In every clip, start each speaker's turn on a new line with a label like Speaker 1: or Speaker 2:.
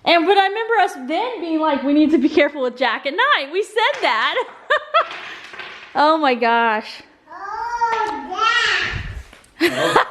Speaker 1: But I remember us then being like, we need to be careful with Jack at night. We said that. Oh my gosh.
Speaker 2: Oh, yeah.
Speaker 3: Oh gosh.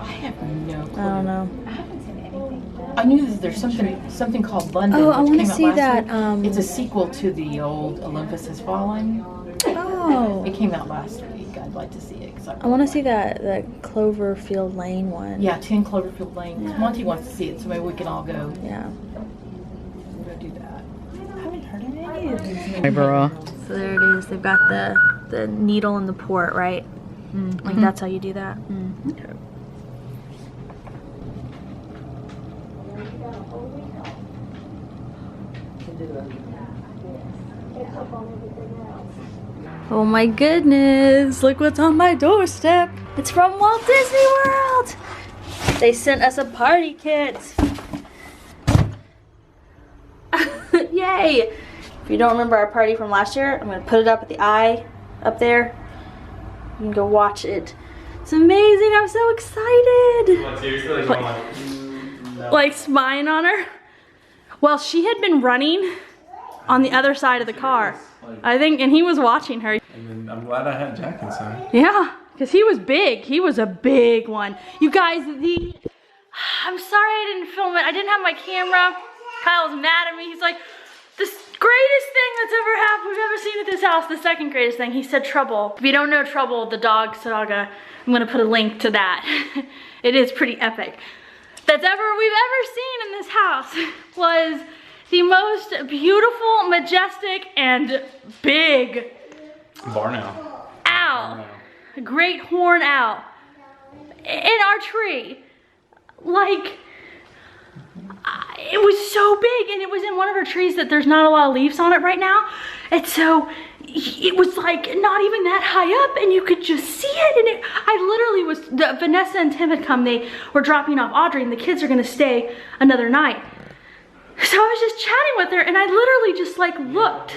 Speaker 4: I have no clue.
Speaker 1: I don't know.
Speaker 2: I haven't seen anything.
Speaker 4: I knew that there's something called London.
Speaker 1: Oh, I
Speaker 4: which
Speaker 1: wanna
Speaker 4: came out
Speaker 1: see
Speaker 4: last
Speaker 1: that,
Speaker 4: week. It's a sequel to the old Olympus Has Fallen.
Speaker 1: Oh.
Speaker 4: It came out last week. I'd like to see it.
Speaker 1: I want to see that Cloverfield Lane one.
Speaker 4: Yeah, 10 Cloverfield Lane. Monty wants to see it, so maybe we can all go.
Speaker 1: Yeah.
Speaker 4: We'll go do that. I haven't heard of any of these.
Speaker 1: Hey, bro. So there it is. They've got the needle in the port, right? Mm-hmm. Like that's how you do that. Mm-hmm. Okay. Oh my goodness, look what's on my doorstep. It's from Walt Disney World. They sent us a party kit. Yay. If you don't remember our party from last year, I'm gonna put it up at the eye up there. You can go watch it. It's amazing, I'm so excited.
Speaker 3: What, seriously? Like, no.
Speaker 1: Like spying on her. Well, she had been running on the other side of the car. I think, and he was watching her.
Speaker 3: And then I'm glad I had Jack inside.
Speaker 1: Yeah, because he was big. He was a big one. You guys, I'm sorry I didn't film it. I didn't have my camera. Kyle was mad at me. He's like, the greatest thing that's ever happened we've ever seen at this house, the second greatest thing. He said Trouble. If you don't know Trouble, the dog saga, I'm gonna put a link to that. It is pretty epic. We've ever seen in this house was the most beautiful, majestic, and big
Speaker 3: Barn owl.
Speaker 1: owl, a great horn owl, in our tree. Like, it was so big, and it was in one of our trees that there's not a lot of leaves on it right now. And so it was like not even that high up, and you could just see it. And I literally was, Vanessa and Tim had come, they were dropping off Audrey, and the kids are gonna stay another night. So I was just chatting with her, and I literally just like looked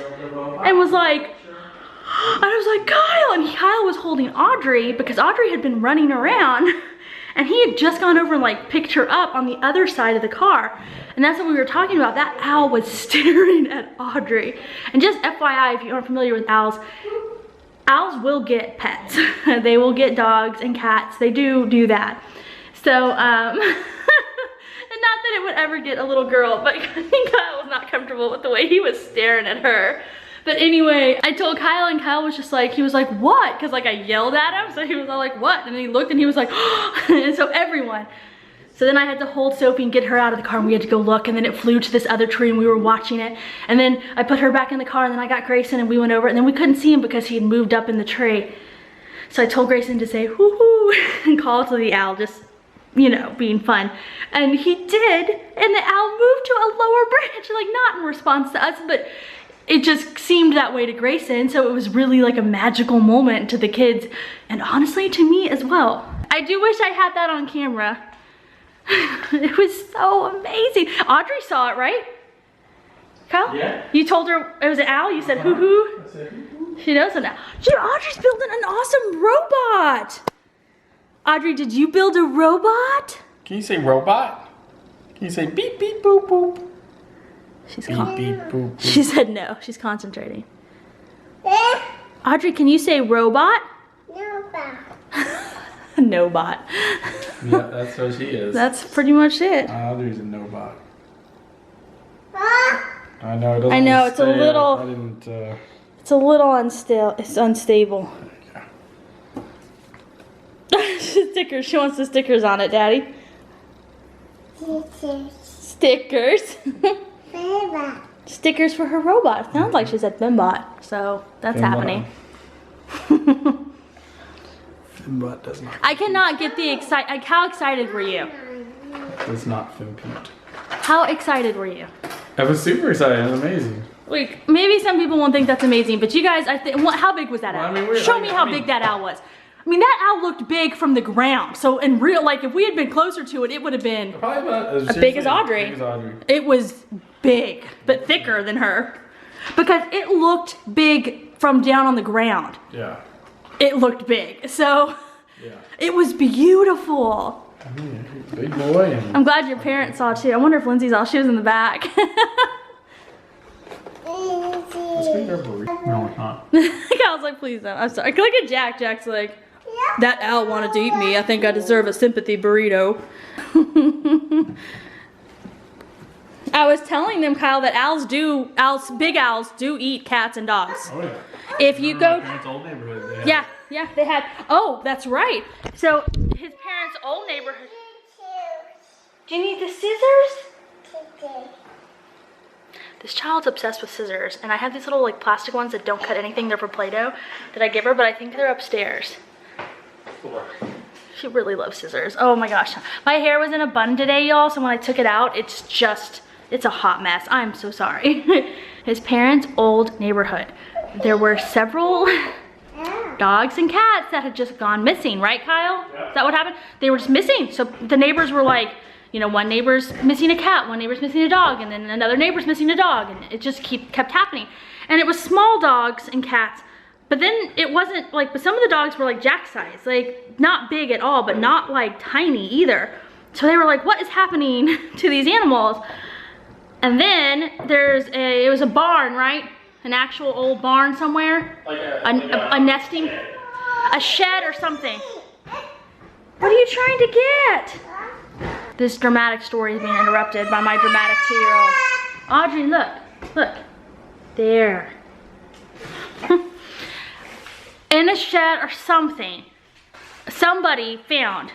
Speaker 1: and was like, and I was like, Kyle, and Kyle was holding Audrey because Audrey had been running around, and he had just gone over and like picked her up on the other side of the car. And that's what we were talking about. That owl was staring at Audrey. And just FYI, if you aren't familiar with owls, owls will get pets. They will get dogs and cats. They do that. So, and not that it would ever get a little girl, but I think Kyle was not comfortable with the way he was staring at her. But anyway, I told Kyle, and Kyle was just like, he was like, what? Because like I yelled at him, so he was all like, what? And then he looked and he was like, oh. And so everyone. So then I had to hold Sophie and get her out of the car, and we had to go look, and then it flew to this other tree and we were watching it. And then I put her back in the car, and then I got Grayson and we went over, and then we couldn't see him because he had moved up in the tree. So I told Grayson to say, hoo-hoo, and call to the owl, just, you know, being fun. And he did, and the owl moved to a lower branch, like not in response to us, but it just seemed that way to Grayson. So it was really like a magical moment to the kids, and honestly to me as well. I do wish I had that on camera. It was so amazing. Audrey saw it, right? Kyle?
Speaker 3: Yeah.
Speaker 1: You told her it was an owl? You said hoo-hoo? She knows it now. Dude, Audrey's building an awesome robot. Audrey, did you build a robot?
Speaker 3: Can you say robot? Can you say beep beep boop boop?
Speaker 1: She's
Speaker 3: Beep beep boop boop.
Speaker 1: She said no. She's concentrating. Audrey, can you say robot? No bot.
Speaker 3: Yeah, that's what she is.
Speaker 1: That's pretty much it.
Speaker 3: Audrey's a no bot. I know it doesn't.
Speaker 1: I know, it's a
Speaker 3: stay
Speaker 1: little-
Speaker 3: up. I didn't.
Speaker 1: It's a little unstable. It's unstable. Stickers. She wants the stickers on it, Daddy. Stickers. Stickers for her robot. Sounds like she said Fimbot. So that's happening.
Speaker 3: Fimbot does not.
Speaker 1: I cannot get the excitement. How excited were you?
Speaker 3: Does not Fimpute.
Speaker 1: How excited were you?
Speaker 3: I was super excited. It was amazing.
Speaker 1: Like, maybe some people won't think that's amazing, but you guys, I think, how big was that
Speaker 3: Well,
Speaker 1: owl?
Speaker 3: I mean,
Speaker 1: Show me how big that owl was. I mean, that owl looked big from the ground. So in real, like if we had been closer to it, it would have been
Speaker 3: Probably about
Speaker 1: as big as Audrey.
Speaker 3: Big as Audrey.
Speaker 1: It was big, but thicker than her. because it looked big from down on the ground.
Speaker 3: Yeah.
Speaker 1: It looked big, so
Speaker 3: Yeah.
Speaker 1: it was beautiful.
Speaker 3: I mean, big boy. And
Speaker 1: I'm glad your parents saw too. I wonder if Lindsay saw. She was in the back.
Speaker 3: let's get their burrito. No, it's not.
Speaker 1: I was like, please don't. I'm sorry. Look at Jack. Jack's like, that owl wanted to eat me. I think I deserve a sympathy burrito. I was telling them, Kyle, that big owls do eat cats and dogs.
Speaker 3: Oh, yeah.
Speaker 1: If you go,
Speaker 3: My parents' old neighborhood, they had-
Speaker 1: yeah, they had. Oh, that's right. So his parents' old neighborhood. Do you need the scissors? This child's obsessed with scissors, and I have these little like plastic ones that don't cut anything. They're for Play-Doh that I give her, but I think they're upstairs. She really loves scissors. Oh my gosh. My hair was in a bun today, y'all, so when I took it out, it's a hot mess. I'm so sorry. His parents' old neighborhood. There were several dogs and cats that had just gone missing, right, Kyle?
Speaker 3: Yeah.
Speaker 1: Is that what happened? They were just missing. So the neighbors were like, you know, one neighbor's missing a cat, one neighbor's missing a dog, and then another neighbor's missing a dog, and it just kept happening. And it was small dogs and cats, but then it wasn't like, but some of the dogs were like Jack size, like not big at all, but not like tiny either. So they were like, what is happening to these animals? And then it was a barn, right? An actual old barn somewhere?
Speaker 3: Like
Speaker 1: A nesting, a shed or something. What are you trying to get? This dramatic story is being interrupted by my dramatic 2-year-old. Audrey, look, there. In a shed or something, somebody found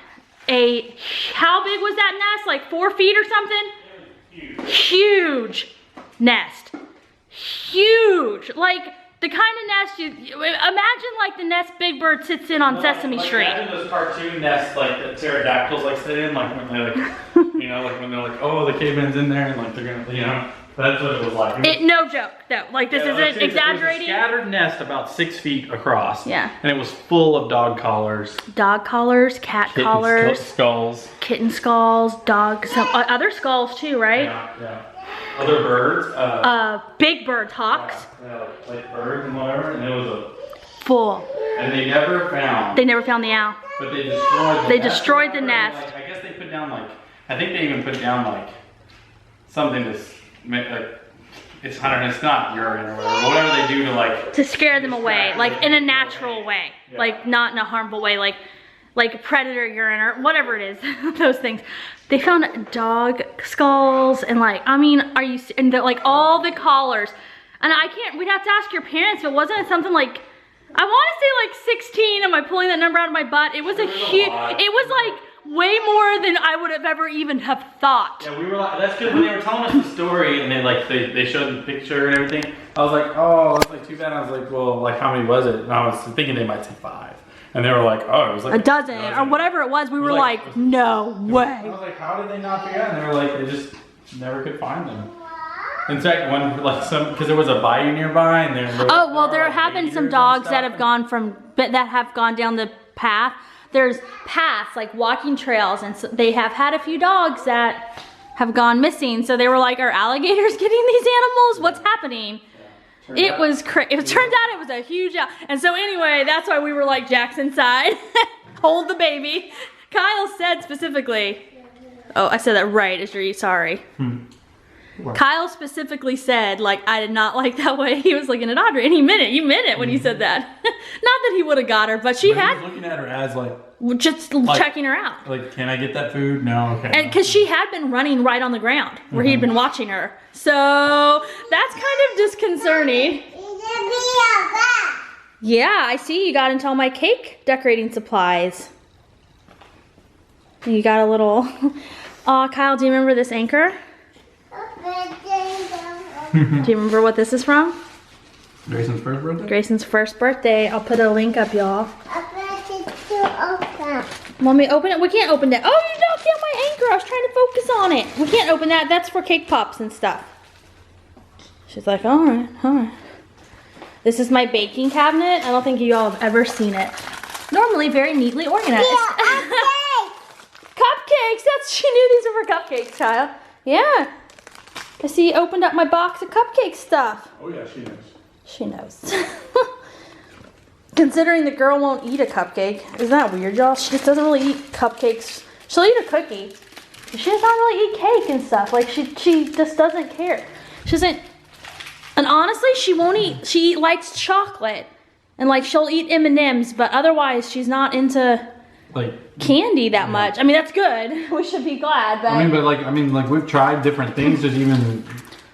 Speaker 1: how big was that nest? Like 4 feet or something? Huge nest. Huge. Like the kind of nest you imagine, like the nest Big Bird sits in on Sesame Street.
Speaker 3: Imagine those cartoon nests like the pterodactyls like sit in, like when they're like, you know, like when they're like, oh, the caveman's in there, and like they're gonna, you know, that's what it was like.
Speaker 1: No joke though. Like this isn't exaggerating.
Speaker 3: It was a scattered nest about 6 feet across.
Speaker 1: Yeah.
Speaker 3: And it was full of dog collars.
Speaker 1: Dog collars, cat collars,
Speaker 3: Skulls.
Speaker 1: kitten skulls, dogs, some other skulls too, right?
Speaker 3: Yeah. Other birds.
Speaker 1: Big birds, hawks.
Speaker 3: Yeah, like birds and whatever, and it was
Speaker 1: Full.
Speaker 3: and they never found.
Speaker 1: They never found the owl.
Speaker 3: But they destroyed the nest.
Speaker 1: They destroyed the
Speaker 3: And,
Speaker 1: nest.
Speaker 3: like, I guess they put down like, I think they even put down like something that's like, it's not urine or whatever they do to like.
Speaker 1: To scare them away, like in a natural way,
Speaker 3: Yeah.
Speaker 1: like not in a harmful way, like predator urine or whatever it is, those things. They found dog skulls and like, I mean, and like all the collars. And we'd have to ask your parents, but wasn't it something like, I want to say like 16, am I pulling that number out of my butt? It was a huge, it was like way more than I would have ever even have thought.
Speaker 3: Yeah, we were like, that's good. When they were telling us the story and they showed the picture and everything, I was like, oh, that's like too bad. I was like, well, like how many was it? And I was thinking they might say 5. And they were like, oh, it was like
Speaker 1: a dozen or whatever it was. We were like, no way.
Speaker 3: I was like, how did they not figure out? And they were like, they just never could find them. In fact, because there was a bayou nearby, and
Speaker 1: there have been some dogs that have gone down the path. There's paths, like walking trails, and so they have had a few dogs that have gone missing. So they were like, are alligators getting these animals? What's happening? It was crazy. It turns out it was a huge owl. And so anyway, that's why we were like, Jack's inside. Hold the baby. Kyle said specifically, oh, I said that right, sorry. Kyle specifically said, like, I did not like that way he was looking at Audrey, and you meant it when you said that. Not that he would have got her, but she had.
Speaker 3: He was looking at her as like.
Speaker 1: Just checking her out.
Speaker 3: Like, can I get that food? No, okay.
Speaker 1: And because she had been running right on the ground where he'd been watching her. So that's kind of disconcerting. Yeah, I see you got into all my cake decorating supplies. You got a little, oh, Kyle, do you remember this anchor? Do you remember what this is from?
Speaker 3: Grayson's first birthday?
Speaker 1: Grayson's first birthday. I'll put a link up, y'all. Want me to open it? We can't open that. Oh, you knocked down my anchor. I was trying to focus on it. We can't open that. That's for cake pops and stuff. She's like, all right, all right. This is my baking cabinet. I don't think you all have ever seen it. Normally very neatly organized. Yeah, cupcakes. She knew these were for cupcakes, child. Yeah. I see you opened up my box of cupcake stuff.
Speaker 3: Oh yeah, she knows.
Speaker 1: She knows. Considering the girl won't eat a cupcake. Isn't that weird, y'all? She just doesn't really eat cupcakes. She'll eat a cookie. But she does not really eat cake and stuff. Like, she just doesn't care. She doesn't... And honestly, she won't eat... She likes chocolate. And, like, she'll eat M&Ms. But otherwise, she's not into...
Speaker 3: Like...
Speaker 1: candy that much. I mean, that's good. We should be glad, but...
Speaker 3: I mean, we've tried different things. There's even...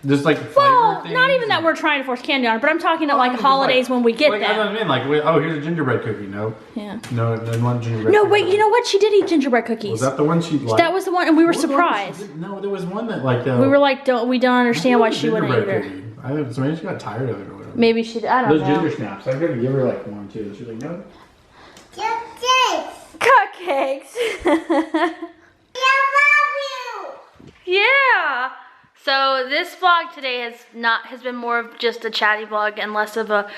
Speaker 3: Just like flavor
Speaker 1: well,
Speaker 3: things.
Speaker 1: not even that we're trying to force candy on her, but I'm talking about like holidays when we get
Speaker 3: like,
Speaker 1: them.
Speaker 3: I know what I mean, like, oh, here's a gingerbread cookie. No.
Speaker 1: Yeah.
Speaker 3: No, didn't want gingerbread.
Speaker 1: No,
Speaker 3: cookie.
Speaker 1: wait, you know what? She did eat gingerbread cookies.
Speaker 3: Was that the one she liked?
Speaker 1: That was the one, and we were
Speaker 3: What was the one that
Speaker 1: surprised.
Speaker 3: No, there was one that like.
Speaker 1: We were like, we don't understand why she wouldn't eat her.
Speaker 3: So maybe she got tired of it or whatever.
Speaker 1: Maybe she, I don't
Speaker 3: Those
Speaker 1: know.
Speaker 3: ginger snaps. I could give her like one too. She's like, no.
Speaker 1: Cupcakes.
Speaker 2: I love you.
Speaker 1: Yeah. So this vlog today has been more of just a chatty vlog and less of a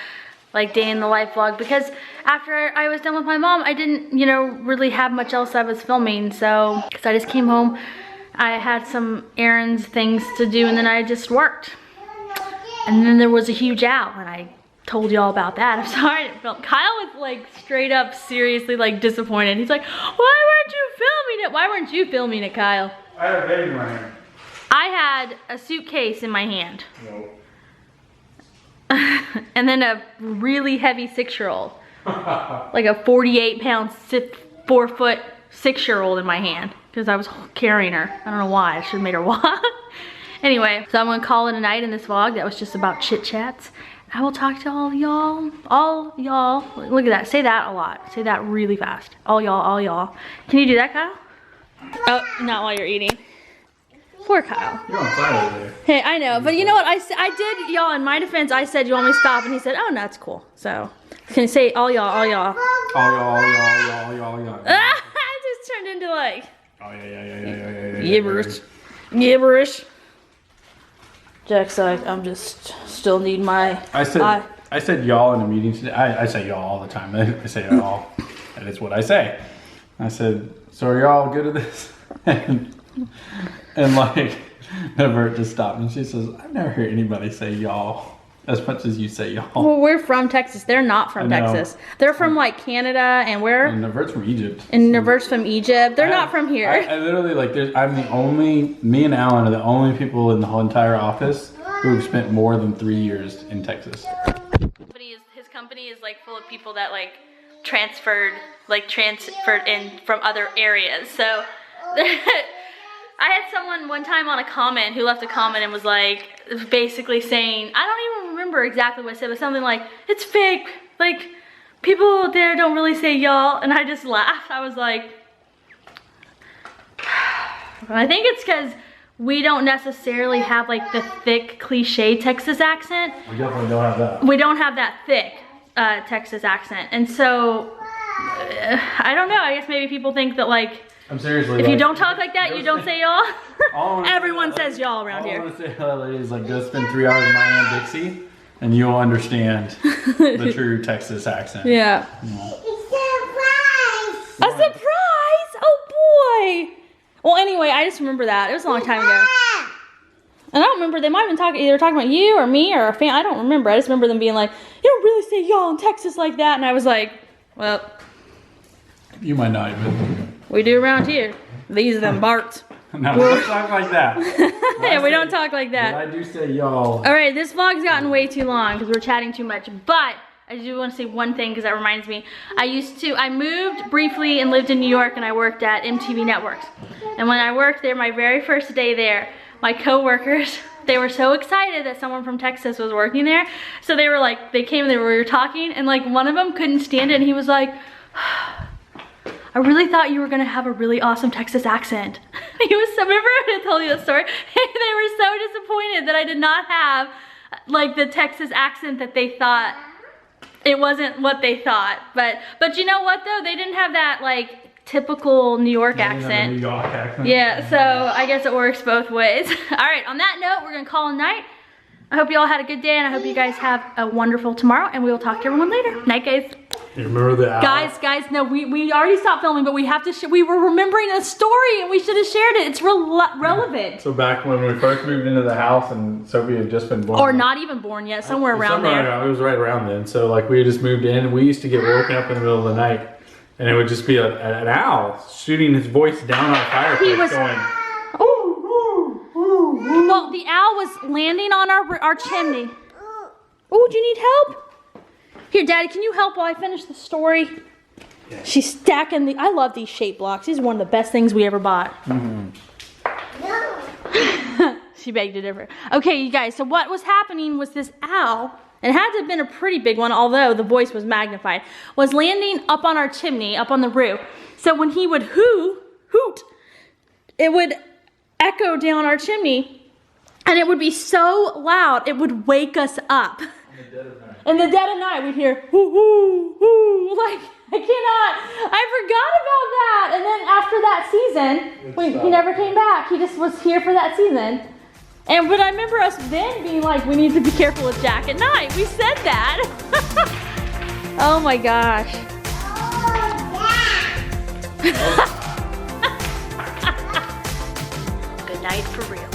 Speaker 1: like day in the life vlog, because after I was done with my mom, I didn't, you know, really have much else I was filming. So, because I just came home, I had some errands, things to do, and then I just worked. And then there was a huge owl, and I told you all about that. I'm sorry I didn't film. Kyle was like straight up seriously like disappointed. He's like, why weren't you filming it? Why weren't you filming it, Kyle?
Speaker 3: I had a baby in my hand.
Speaker 1: I had a suitcase in my hand.
Speaker 3: No.
Speaker 1: And then a really heavy 6-year-old. Like a 48-pound, 4-foot 6-year-old in my hand. Because I was carrying her. I don't know why. I should have made her walk. Anyway, so I'm going to call it a night in this vlog. That was just about chit chats. I will talk to all y'all. All y'all. Look at that. Say that a lot. Say that really fast. All y'all, all y'all. Can you do that, Kyle? Oh, not while you're eating. Poor Kyle.
Speaker 3: You're on fire over there.
Speaker 1: Hey, I know, but you know what? I did, y'all, in my defense, I said, you want me to stop? And he said, oh, no, it's cool. So, can you say all y'all, all y'all?
Speaker 3: All y'all.
Speaker 1: I just turned into like...
Speaker 3: Oh, yeah.
Speaker 1: Gibberish. Gibberish. Jack's like, I'm just still need my...
Speaker 3: I said y'all in a meeting today. I say y'all all the time. I say y'all. And it's what I say. I said, so are y'all good at this? And like, Vert just stopped and she says, I've never heard anybody say y'all as much as you say y'all.
Speaker 1: Well, we're from Texas. They're not from Texas. They're from like Canada and where?
Speaker 3: And Vert's from Egypt.
Speaker 1: And Vert's from Egypt. They're not from here.
Speaker 3: I literally like, me and Alan are the only people in the whole entire office who've spent more than 3 years in Texas.
Speaker 1: His company is like full of people that like transferred in from other areas. So I had someone one time on a comment who left a comment and was like, basically saying, I don't even remember exactly what it said, but something like, it's fake, like, people there don't really say y'all, and I just laughed. I was like, I think it's because we don't necessarily have like the thick cliche Texas accent.
Speaker 3: We definitely don't have that.
Speaker 1: We don't have that thick Texas accent, and so, I don't know, I guess maybe people think that like,
Speaker 3: I'm seriously.
Speaker 1: if you don't talk like that, you don't say y'all.
Speaker 3: All
Speaker 1: Everyone says y'all around here.
Speaker 3: All I want to say, ladies, like go spend 3 hours in my Aunt Dixie, and you'll understand the true Texas accent.
Speaker 1: Yeah.
Speaker 2: It's a surprise.
Speaker 1: A surprise! Oh boy! Well, anyway, I just remember that. It was a long time ago. And I don't remember, they might have been either talking about you or me or a fan. I don't remember. I just remember them being like, you don't really say y'all in Texas like that. And I was like, well.
Speaker 3: You might not even.
Speaker 1: We do around here. These are them Barts.
Speaker 3: No, we don't talk like that.
Speaker 1: Yeah, we don't talk like that.
Speaker 3: But I do say y'all.
Speaker 1: All right, this vlog's gotten way too long because we're chatting too much, but I do want to say one thing because that reminds me. I moved briefly and lived in New York, and I worked at MTV Networks. And when I worked there, my very first day there, my coworkers, they were so excited that someone from Texas was working there. So they were like, they came and we were talking, and like one of them couldn't stand it, and he was like, I really thought you were gonna have a really awesome Texas accent. He was so, remember I told you that story? They were so disappointed that I did not have like the Texas accent that they thought. It wasn't what they thought. But you know what though? They didn't have that like typical New York accent.
Speaker 3: New York accent.
Speaker 1: Yeah, so I guess it works both ways. All right, on that note, we're gonna call it a night. I hope you all had a good day, and I hope you guys have a wonderful tomorrow, and we will talk to everyone later. Night, guys.
Speaker 3: You remember the owl?
Speaker 1: Guys, no, we already stopped filming, but we have to, we were remembering a story, and we should have shared it. It's relevant.
Speaker 3: So back when we first moved into the house and Sophie had just been born.
Speaker 1: Or not even born yet, somewhere around there.
Speaker 3: It was right around then. So like we had just moved in, and we used to get woken up in the middle of the night, and it would just be an owl shooting his voice down our fireplace going,
Speaker 1: well, the owl was landing on our chimney. Oh, do you need help? Here, Daddy, can you help while I finish the story? Yeah. She's stacking I love these shape blocks. These are one of the best things we ever bought. She begged to differ. Okay, you guys, so what was happening was this owl, and it had to have been a pretty big one, although the voice was magnified, was landing up on our chimney, up on the roof. So when he would hoot, it would echo down our chimney, and it would be so loud, it would wake us up. In the dead of night, we'd hear, hoo, hoo, hoo, like, I forgot about that. And then after that season, he never came back. He just was here for that season. But I remember us then being like, we need to be careful with Jack at night. We said that. Oh my gosh. Good night for real.